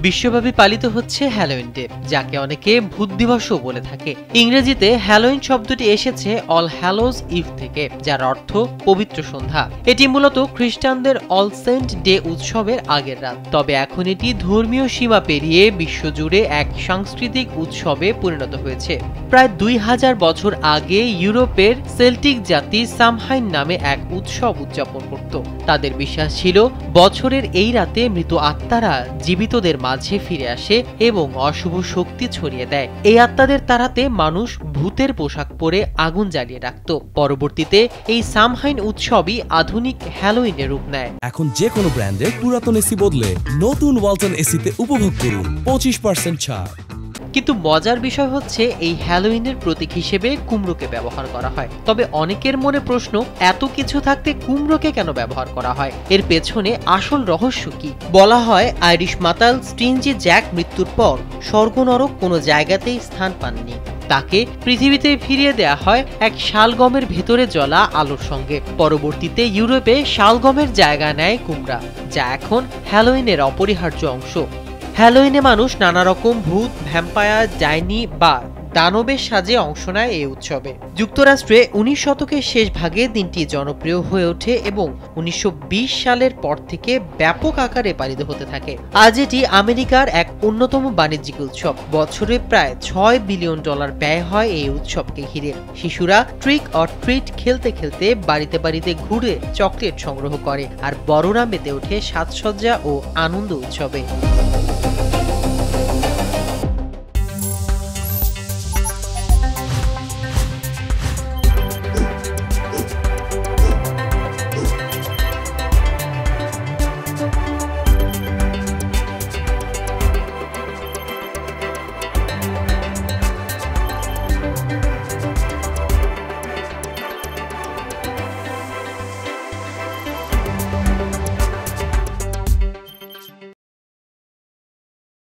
বিশ্বব্যাপী পালিত হচ্ছে হ্যালোইন ডে, যাকে অনেকে ভূত দিবসও বলে থাকে। ইংরেজিতে হ্যালোইন শব্দটি এসেছে অল হ্যালোজ ইভ থেকে, যার অর্থ পবিত্র সন্ধ্যা। এটি মূলত খ্রিস্টানদের অল সেন্ট ডে উৎসবের আগের রাত। তবে এখন এটি ধর্মীয় সীমা পেরিয়ে বিশ্বজুড়ে এক সাংস্কৃতিক উৎসবে পরিণত হয়েছে। প্রায় 2000 বছর আগে ইউরোপের সেল্টিক জাতি সামহাইন নামে এক উৎসব উদযাপন করত। তাদের বিশ্বাস ছিল বছরের এই রাতে মৃত আত্মারা জীবিতদের মাঝে ফিরে আসে এবং অশুভ শক্তি ছড়িয়ে দেয়। এই আত্মাদের তাড়াতে মানুষ ভূতের পোশাক পরে আগুন জ্বালিয়ে রাখত। পরবর্তীতে এই সামহাইন উৎসবই আধুনিক হ্যালোইনের রূপ নেয়। এখন যে কোনো ব্র্যান্ডের পুরাতন এসি বদলে নতুন ওয়ালটন এসিতে উপভোগ করুন 25% ছাড়। কিন্তু মজার বিষয় হচ্ছে এই হ্যালোইনের প্রতীক হিসেবে কুমড়োকে ব্যবহার করা হয়। তবে অনেকের মনে প্রশ্ন, এত কিছু থাকতে কুমড়োকে কেন ব্যবহার করা হয়? এর পেছনে আসল রহস্য কি? বলা হয় আইরিশ মাতাল স্টিনজি জ্যাক মৃত্যুর পর স্বর্গ নরক কোনো জায়গাতেই স্থান পাননি। তাকে পৃথিবীতে ফিরিয়ে দেয়া হয় এক শালগমের ভেতরে জ্বলা আলোর সঙ্গে। পরবর্তীতে ইউরোপে শালগমের জায়গা নেয় কুমড়া, যা এখন হ্যালোইনের অপরিহার্য অংশ। হ্যালোইনে মানুষ নানা রকম ভূত, ভ্যাম্পায়ার, ডাইনি বা দানবের সাজে অংশ নেয় এই উৎসবে। যুক্তরাষ্ট্রে 19 শতকের শেষ ভাগে দিনটি জনপ্রিয় হয়ে ওঠে এবং 1920 সালের পর থেকে ব্যাপক আকারে পালিত হতে থাকে। আজ এটি আমেরিকার এক অন্যতম বাণিজ্যিক উৎসব। বছরে প্রায় $6 বিলিয়ন ব্যয় হয় এই উৎসবকে ঘিরে। শিশুরা ট্রিক অর ট্রিট খেলতে খেলতে বাড়িতে বাড়িতে ঘুরে চকলেট সংগ্রহ করে, আর বড়রা মেতে ওঠে সাজসজ্জা ও আনন্দ উৎসবে।